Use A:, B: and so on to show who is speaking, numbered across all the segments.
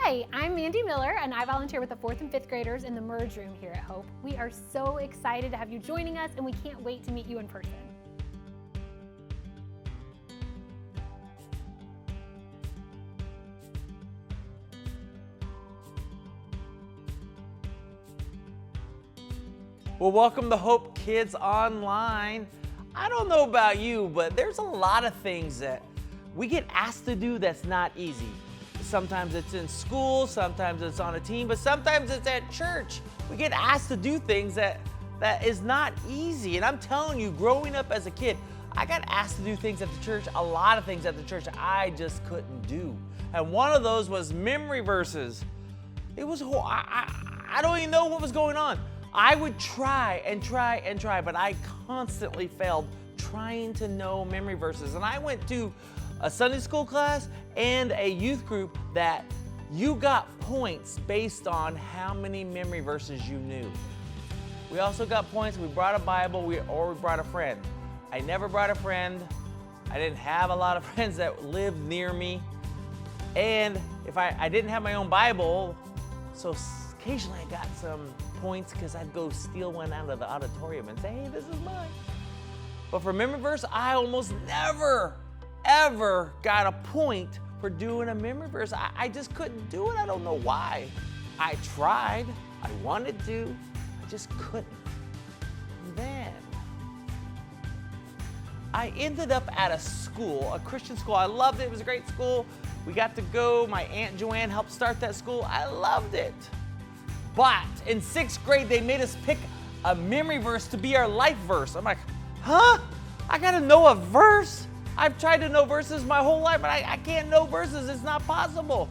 A: Hi, I'm Mandy Miller, and I volunteer with the 4th and 5th graders in the Merge Room here at Hope. We are so excited to have you joining us, and we can't wait to meet you in person.
B: Well, welcome to Hope Kids Online. I don't know about you, but there's a lot of things that we get asked to do that's not easy. Sometimes it's in school, sometimes it's on a team, but sometimes it's at church. We get asked to do things that is not easy. And I'm telling you, growing up as a kid, I got asked to do things at the church, a lot of things at the church that I just couldn't do. And one of those was memory verses. It was, I don't even know what was going on. I would try and try and try, but I constantly failed trying to know memory verses. And I went to a Sunday school class and a youth group that you got points based on how many memory verses you knew. We also got points. We brought a Bible or we brought a friend. I never brought a friend. I didn't have a lot of friends that lived near me. And if I didn't have my own Bible, so occasionally I got some points because I'd go steal one out of the auditorium and say, hey, this is mine. But for memory verse, I almost never, ever got a point for doing a memory verse. I just couldn't do it. I don't know why. I tried. I wanted to. I just couldn't. And then I ended up at a school, a Christian school. I loved it. It was a great school. We got to go. My Aunt Joanne helped start that school. I loved it. But in 6th grade, they made us pick a memory verse to be our life verse. I'm like, huh? I gotta know a verse? I've tried to know verses my whole life, but I can't know verses. It's not possible.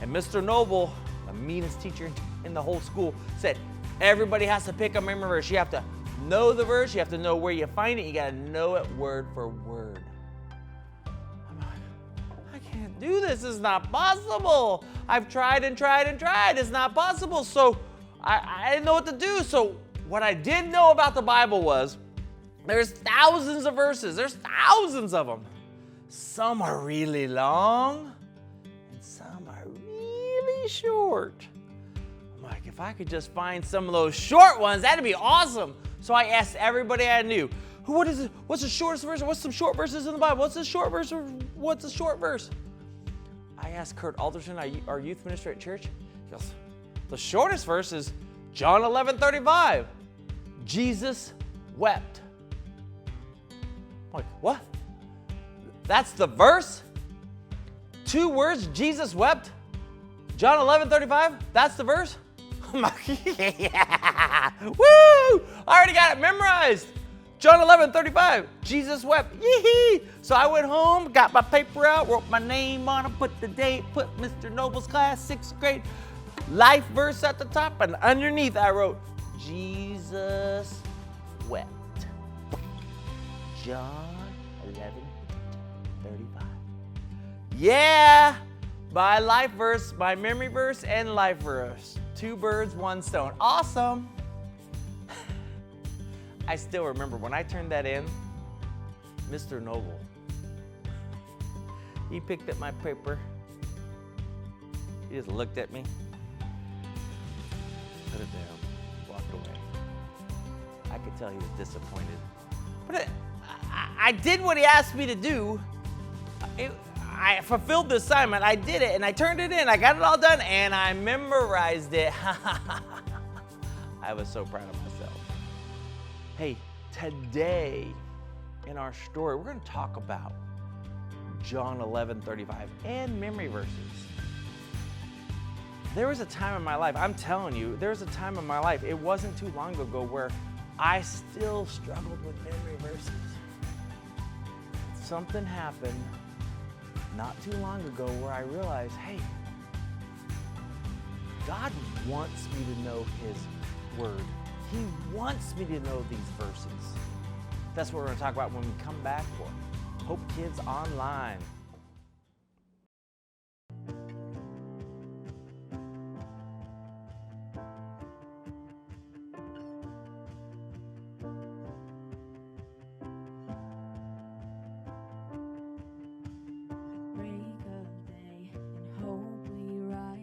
B: And Mr. Noble, the meanest teacher in the whole school, said, everybody has to pick a memory verse. You have to know the verse. You have to know where you find it. You gotta know it word for word. I'm like, I can't do this. It's not possible. I've tried and tried and tried. It's not possible. So I didn't know what to do. So what I did know about the Bible was there's thousands of verses. There's thousands of them. Some are really long and some are really short. I'm like, if I could just find some of those short ones, that'd be awesome. So I asked everybody I knew, what is it? What's the shortest verse? What's some short verses in the Bible? What's the short verse? What's a short verse? I asked Kurt Alderson, our youth minister at church. He goes, the shortest verse is John 11:35. Jesus wept. I'm like, what? That's the verse? 2 words, Jesus wept? John 11:35? That's the verse? I'm like, yeah! Woo! I already got it memorized. John 11:35, Jesus wept. Yee-hee! So I went home, got my paper out, wrote my name on it, put the date, put Mr. Noble's class, 6th grade, life verse at the top, and underneath I wrote, Jesus wept. John 11:35. Yeah! My life verse, my memory verse, and life verse. 2 birds, 1 stone. Awesome! I still remember when I turned that in, Mr. Noble, he picked up my paper, he just looked at me, put it down, walked away. I could tell he was disappointed. But I did what he asked me to do. I fulfilled the assignment, I did it, and I turned it in, I got it all done, and I memorized it. I was so proud of myself. Hey, today in our story, we're going to talk about John 11:35 and memory verses. There was a time in my life, I'm telling you, there was a time in my life, it wasn't too long ago, where I still struggled with memory verses. Something happened not too long ago where I realized, hey, God wants me to know His Word. He wants me to know these verses. That's what we're going to talk about when we come back for Hope Kids Online.
C: Break of day and hope we rise.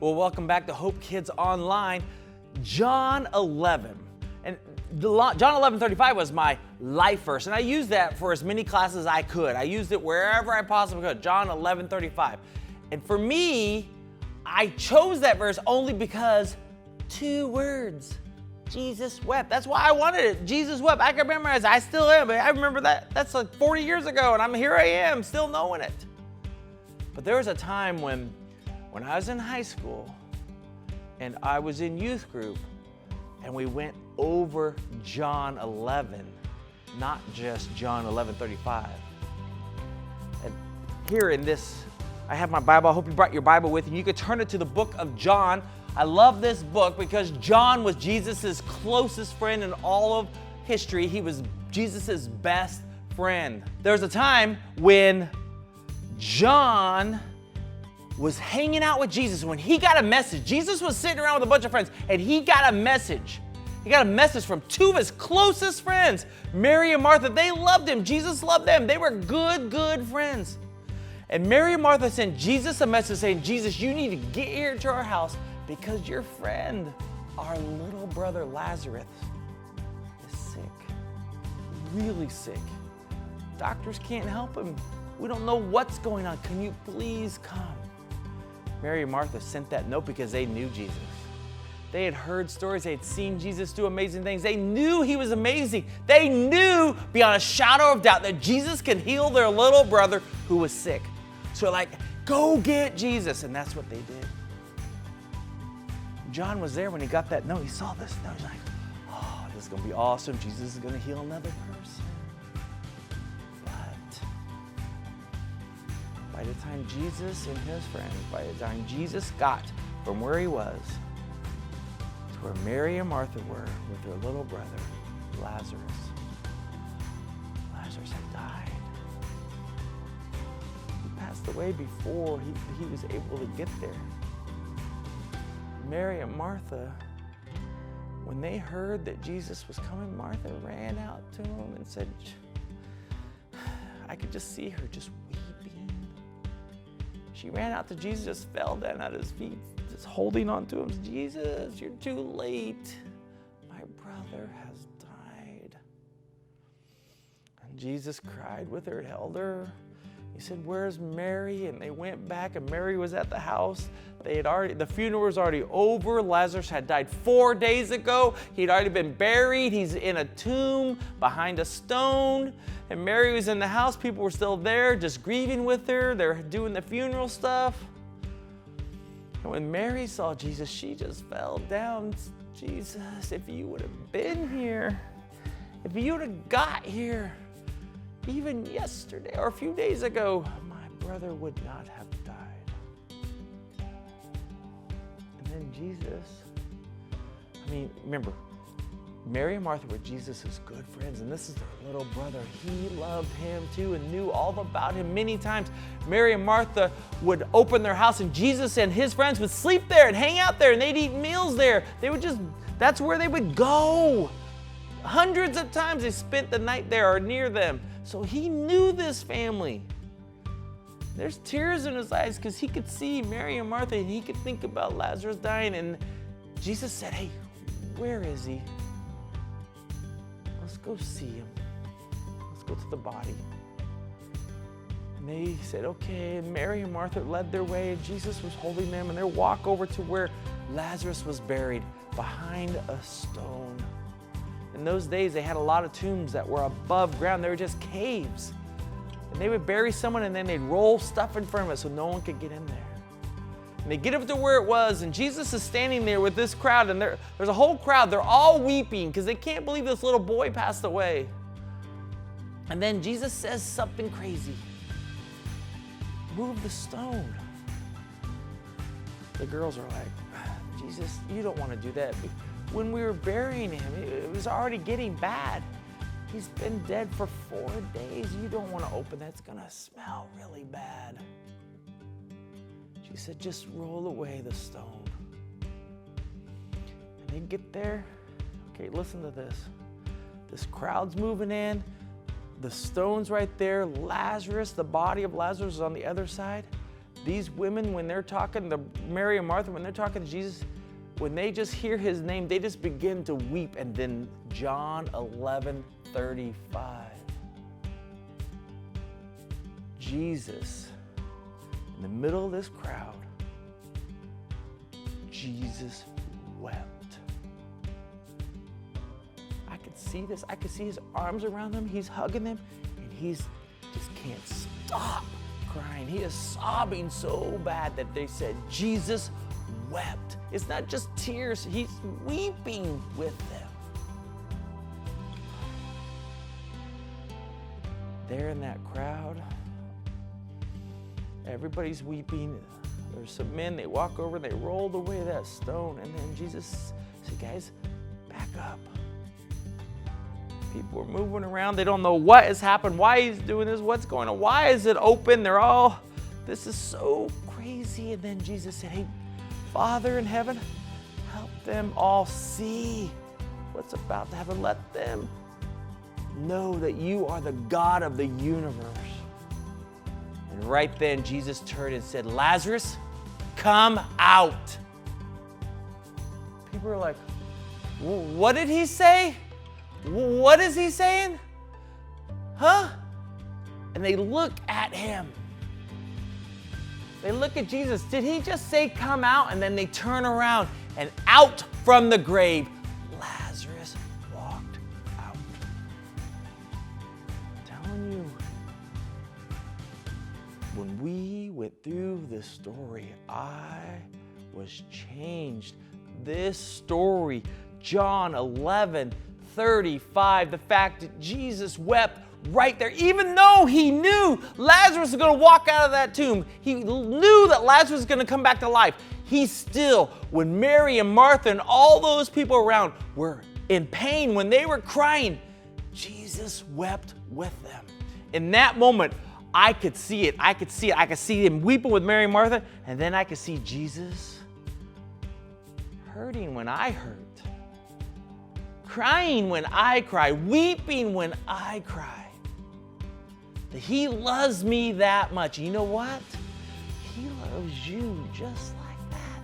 B: Well, welcome back to Hope Kids Online. John 11. And John 11:35 was my life verse, and I used that for as many classes as I could. I used it wherever I possibly could. John 11:35. And for me, I chose that verse only because 2 words. Jesus wept. That's why I wanted it. Jesus wept. I can memorize it. I still am. I remember that. That's like 40 years ago, and here I am, still knowing it. But there was a time when I was in high school and I was in youth group and we went over John 11, not just John 11:35. And here in this, I have my Bible. I hope you brought your Bible with you. You could turn it to the book of John. I love this book because John was Jesus' closest friend in all of history. He was Jesus' best friend. There was a time when John was hanging out with Jesus when he got a message. Jesus was sitting around with a bunch of friends and he got a message. He got a message from 2 of his closest friends, Mary and Martha. They loved him. Jesus loved them. They were good friends. And Mary and Martha sent Jesus a message saying, Jesus, you need to get here to our house because your friend, our little brother Lazarus, is sick, really sick. Doctors can't help him. We don't know what's going on. Can you please come? Mary and Martha sent that note because they knew Jesus. They had heard stories. They had seen Jesus do amazing things. They knew he was amazing. They knew beyond a shadow of doubt that Jesus could heal their little brother who was sick. So like, go get Jesus. And that's what they did. John was there when he got that note. He saw this note. He's like, oh, this is going to be awesome. Jesus is going to heal another person. By the time Jesus and his friends, by the time Jesus got from where he was to where Mary and Martha were with their little brother, Lazarus had died. He passed away before he was able to get there. Mary and Martha, when they heard that Jesus was coming, Martha ran out to him and said, I could just see her just weeping. She ran out to Jesus, just fell down at his feet, just holding on to him. Jesus, you're too late. My brother has died. And Jesus cried with her, held her. He said, where's Mary? And they went back, and Mary was at the house. The funeral was already over. Lazarus had died 4 days ago. He'd already been buried. He's in a tomb behind a stone. And Mary was in the house. People were still there, just grieving with her. They're doing the funeral stuff. And when Mary saw Jesus, she just fell down. Jesus, if you would have been here, if you would have got here, even yesterday or a few days ago, my brother would not have died. And then Jesus, remember, Mary and Martha were Jesus' good friends, and this is their little brother. He loved him too and knew all about him. Many times, Mary and Martha would open their house, and Jesus and his friends would sleep there and hang out there, and they'd eat meals there. That's where they would go. Hundreds of times they spent the night there or near them. So he knew this family. There's tears in his eyes because he could see Mary and Martha and he could think about Lazarus dying. And Jesus said, hey, where is he? Let's go see him. Let's go to the body. And they said, okay. And Mary and Martha led their way and Jesus was holding them, and they walk over to where Lazarus was buried behind a stone. In those days, they had a lot of tombs that were above ground. They were just caves. And they would bury someone and then they'd roll stuff in front of it so no one could get in there. And they get up to where it was, and Jesus is standing there with this crowd, and there's a whole crowd. They're all weeping because they can't believe this little boy passed away. And then Jesus says something crazy. Move the stone. The girls are like, Jesus, you don't want to do that. When we were burying him, it was already getting bad. He's been dead for 4 days. You don't want to open that. It's going to smell really bad. She said, just roll away the stone. And they get there. Okay, listen to this. This crowd's moving in. The stone's right there. Lazarus, the body of Lazarus is on the other side. These women, when they're talking, Mary and Martha, when they're talking to Jesus, when they just hear his name, they just begin to weep. And then John 11:35. Jesus, in the middle of this crowd, Jesus wept. I could see this. I could see his arms around them. He's hugging them, and he's just can't stop crying. He is sobbing so bad that they said Jesus wept. It's not just tears. He's weeping with them. There in that crowd, everybody's weeping. There's some men, they walk over, they rolled away that stone, and then Jesus said, guys, back up. People are moving around. They don't know what has happened, why he's doing this, what's going on, why is it open? This is so crazy. And then Jesus said, hey, Father in heaven, help them all see what's about to happen. Let them know that you are the God of the universe. And right then, Jesus turned and said, Lazarus, come out. People are like, what did he say? What is he saying? Huh? And they look at him. They look at Jesus. Did he just say, come out? And then they turn around, and out from the grave, Lazarus walked out. I'm telling you, when we went through this story, I was changed. This story, John 11:35, the fact that Jesus wept right there, even though he knew Lazarus was going to walk out of that tomb. He knew that Lazarus was going to come back to life. He still, when Mary and Martha and all those people around were in pain, when they were crying, Jesus wept with them. In that moment, I could see it. I could see him weeping with Mary and Martha, and then I could see Jesus hurting when I hurt, crying when I cry, weeping when I cry. That he loves me that much. You know what? He loves you just like that.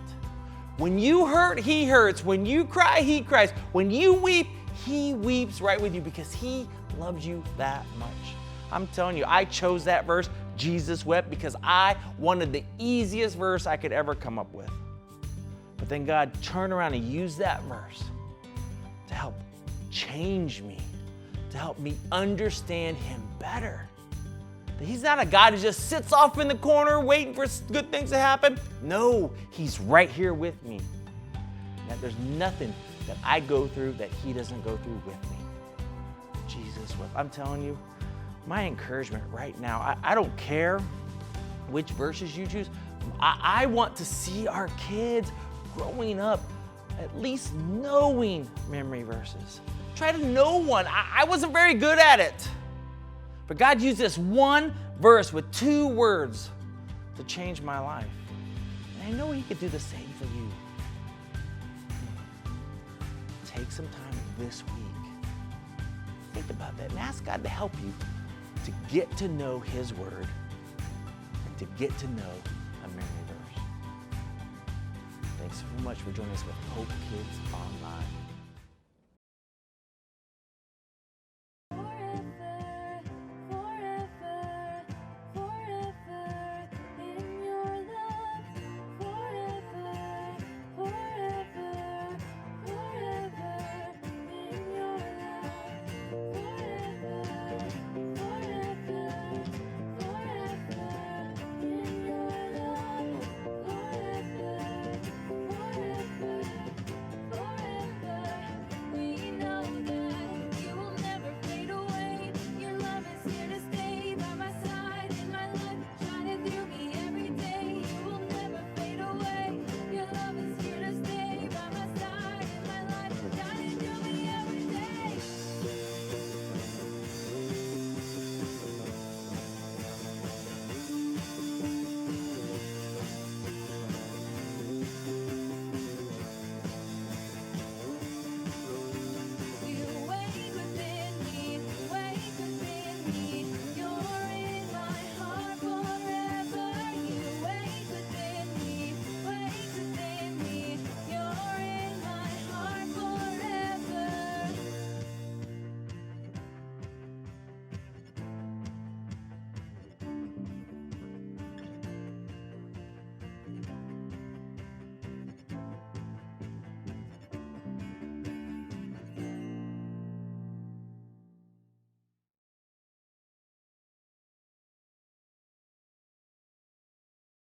B: When you hurt, he hurts. When you cry, he cries. When you weep, he weeps right with you because he loves you that much. I'm telling you, I chose that verse, Jesus wept, because I wanted the easiest verse I could ever come up with. But then God turned around and used that verse to help change me, to help me understand him better. That he's not a God who just sits off in the corner waiting for good things to happen. No, he's right here with me. That there's nothing that I go through that he doesn't go through with me. Jesus wept. I'm telling you, my encouragement right now, I don't care which verses you choose. I want to see our kids growing up at least knowing memory verses. Try to know one. I wasn't very good at it. But God used this one verse with 2 words to change my life. And I know he could do the same for you. Take some time this week. Think about that and ask God to help you to get to know his word and to get to know a memory verse. Thanks so much for joining us with Hope Kids Online.